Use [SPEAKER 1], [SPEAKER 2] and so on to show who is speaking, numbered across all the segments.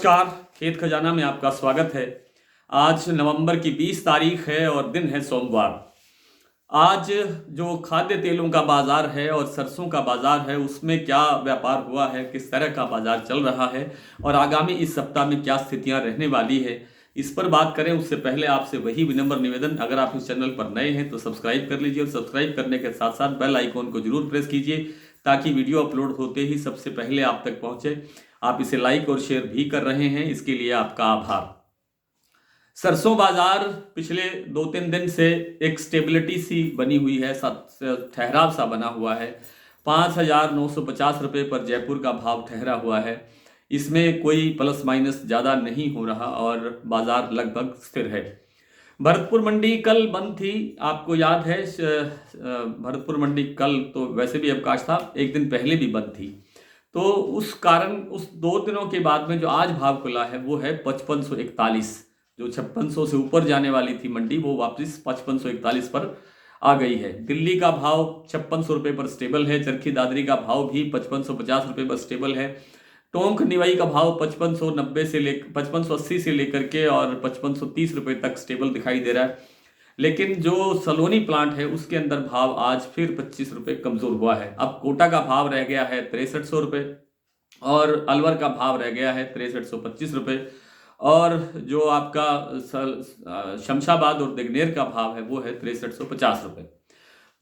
[SPEAKER 1] नमस्कार। खेत खजाना में आपका स्वागत है। आज नवंबर की 20 तारीख है और दिन है सोमवार। आज जो खाद्य तेलों का बाजार है और सरसों का बाजार है उसमें क्या व्यापार हुआ है, किस तरह का बाजार चल रहा है और आगामी इस सप्ताह में क्या स्थितियां रहने वाली है, इस पर बात करें उससे पहले आपसे वही विनम्र निवेदन, अगर आप इस चैनल पर नए हैं तो सब्सक्राइब कर लीजिए और सब्सक्राइब करने के साथ साथ बेल आइकॉन को जरूर प्रेस कीजिए ताकि वीडियो अपलोड होते ही सबसे पहले आप तक पहुंचे। आप इसे लाइक और शेयर भी कर रहे हैं, इसके लिए आपका आभार। सरसों बाजार पिछले 2-3 दिन से एक स्टेबिलिटी सी बनी हुई है, ठहराव सा बना हुआ है। 5,950 रुपये पर जयपुर का भाव ठहरा हुआ है। इसमें कोई प्लस माइनस ज़्यादा नहीं हो रहा और बाजार लगभग स्थिर है। भरतपुर मंडी कल बंद थी, आपको याद है। भरतपुर मंडी कल तो वैसे भी अवकाश था, एक दिन पहले भी बंद थी, तो उस कारण उस 2 दिनों के बाद में जो आज भाव खुला है वो है 5541। जो 5600 से ऊपर जाने वाली थी मंडी वो वापस 5541 पर आ गई है। दिल्ली का भाव 5600 रुपये पर स्टेबल है। चरखी दादरी का भाव भी 5550 रुपये पर स्टेबल है। टोंक निवाई का भाव 5580 से लेकर के और 5530 रुपये तक स्टेबल दिखाई दे रहा है। लेकिन जो सलोनी प्लांट है उसके अंदर भाव आज फिर 25 रुपये कमजोर हुआ है। अब कोटा का भाव रह गया है 6300 रुपये और अलवर का भाव रह गया है 6325 रुपये और जो आपका शमशाबाद और दिग्नेर का भाव है वो है 6350 रुपये।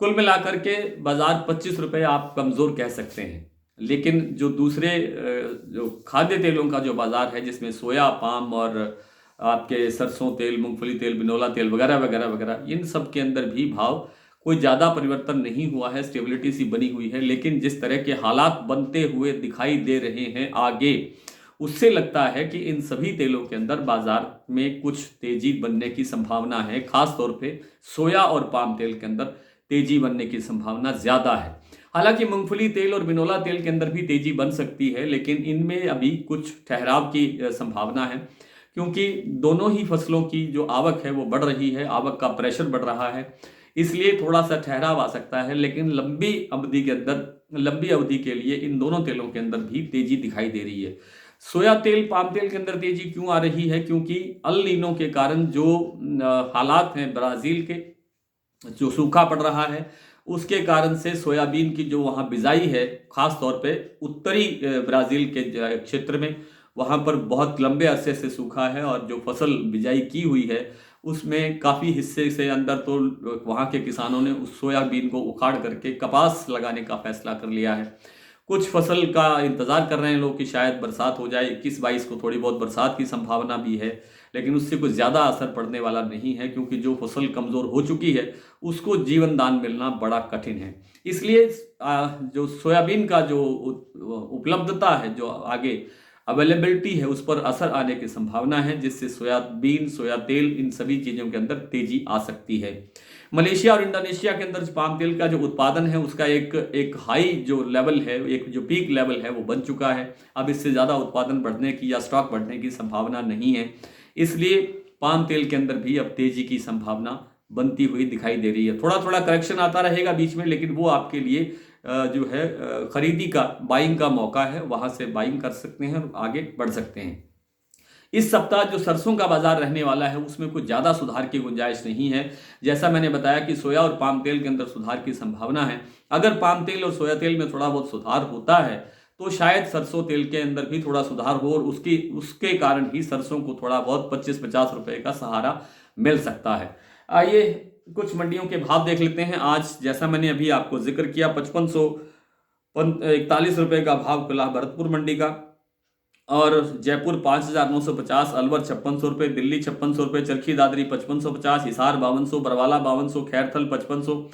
[SPEAKER 1] कुल मिलाकर के बाजार 25 रुपये आप कमजोर कह सकते हैं। लेकिन जो दूसरे जो खाद्य तेलों का जो बाजार है जिसमें सोया, पाम और आपके सरसों तेल, मूंगफली तेल, बिनोला तेल वगैरह वगैरह वगैरह, इन सब के अंदर भी भाव कोई ज़्यादा परिवर्तन नहीं हुआ है, स्टेबिलिटी सी बनी हुई है। लेकिन जिस तरह के हालात बनते हुए दिखाई दे रहे हैं आगे, उससे लगता है कि इन सभी तेलों के अंदर बाजार में कुछ तेजी बनने की संभावना है। खास तौर पे सोया और पाम तेल के अंदर तेजी बनने की संभावना ज़्यादा है। हालांकि मूंगफली तेल और बिनोला तेल के अंदर भी तेजी बन सकती है, लेकिन इनमें अभी कुछ ठहराव की संभावना है क्योंकि दोनों ही फसलों की जो आवक है वो बढ़ रही है, आवक का प्रेशर बढ़ रहा है, इसलिए थोड़ा सा ठहराव आ सकता है। लेकिन लंबी अवधि के लिए इन दोनों तेलों के अंदर भी तेजी दिखाई दे रही है। सोया तेल, पाम तेल के अंदर तेजी क्यों आ रही है? क्योंकि अल नीनो के कारण जो हालात हैं ब्राजील के, जो सूखा पड़ रहा है उसके कारण से सोयाबीन की जो वहाँ बिजाई है, खास तौर पे उत्तरी ब्राजील के क्षेत्र में, वहाँ पर बहुत लंबे अरसे से सूखा है और जो फसल बिजाई की हुई है उसमें काफ़ी हिस्से से अंदर तो वहाँ के किसानों ने उस सोयाबीन को उखाड़ करके कपास लगाने का फैसला कर लिया है। कुछ फसल का इंतज़ार कर रहे हैं लोग कि शायद बरसात हो जाए। 21-22 को थोड़ी बहुत बरसात की संभावना भी है, लेकिन उससे कुछ ज़्यादा असर पड़ने वाला नहीं है क्योंकि जो फसल कमज़ोर हो चुकी है उसको जीवन दान मिलना बड़ा कठिन है। इसलिए जो सोयाबीन का जो उपलब्धता है, जो आगे अवेलेबिलिटी है, उस पर असर आने की संभावना है, जिससे सोयाबीन, सोया तेल, इन सभी चीज़ों के अंदर तेजी आ सकती है। मलेशिया और इंडोनेशिया के अंदर पाम तेल का जो उत्पादन है उसका एक हाई जो लेवल है, एक जो पीक लेवल है वो बन चुका है। अब इससे ज़्यादा उत्पादन बढ़ने की या स्टॉक बढ़ने की संभावना नहीं है, इसलिए पाम तेल के अंदर भी अब तेजी की संभावना बनती हुई दिखाई दे रही है। थोड़ा थोड़ा करेक्शन आता रहेगा बीच में, लेकिन वो आपके लिए जो है खरीदी का, बाइंग का मौका है, वहां से बाइंग कर सकते हैं और आगे बढ़ सकते हैं। इस सप्ताह जो सरसों का बाजार रहने वाला है उसमें कुछ ज़्यादा सुधार की गुंजाइश नहीं है। जैसा मैंने बताया कि सोया और पाम तेल के अंदर सुधार की संभावना है। अगर पाम तेल और सोया तेल में थोड़ा बहुत सुधार होता है तो शायद सरसों तेल के अंदर भी थोड़ा सुधार हो और उसके कारण ही सरसों को थोड़ा बहुत 25-50 रुपये का सहारा मिल सकता है। आइए कुछ मंडियों के भाव देख लेते हैं। आज जैसा मैंने अभी आपको जिक्र किया, 5541 रुपये का भाव खुला भरतपुर मंडी का और जयपुर 5,950, अलवर 5600 रुपये, दिल्ली 5600 रुपये, चरखी दादरी 5550, हिसार 5200, बरवाला 5200, खैरथल 5500,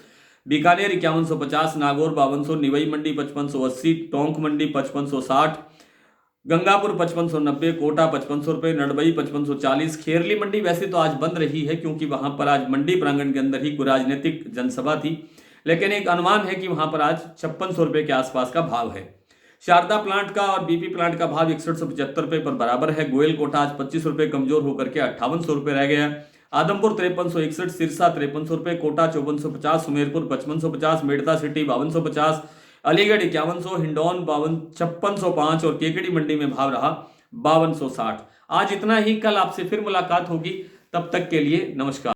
[SPEAKER 1] बीकानेर 5150, नागौर 5200, निवई मंडी 5580, टोंक मंडी 5560, गंगापुर 5590, कोटा 5500 रुपये, नडबई 5540। खेरली मंडी वैसे तो आज बंद रही है क्योंकि वहां पर आज मंडी प्रांगण के अंदर ही कोई राजनीतिक जनसभा थी, लेकिन एक अनुमान है कि वहां पर आज 5600 रुपये के आसपास का भाव है। शारदा प्लांट का और बीपी प्लांट का भाव 6175 रुपये पर बराबर है। गोयल कोटा आज 25 रुपये कमजोर होकर के 5800 रुपये रह गया। आदमपुर 5361, सिरसा 5300 रुपये, कोटा 5450, सुमेरपुर 5550, मेड़ता सिटी 5250, अलीगढ़ 5100, हिंडौन 5605 और केकड़ी मंडी में भाव रहा 5260। आज इतना ही, कल आपसे फिर मुलाकात होगी, तब तक के लिए नमस्कार।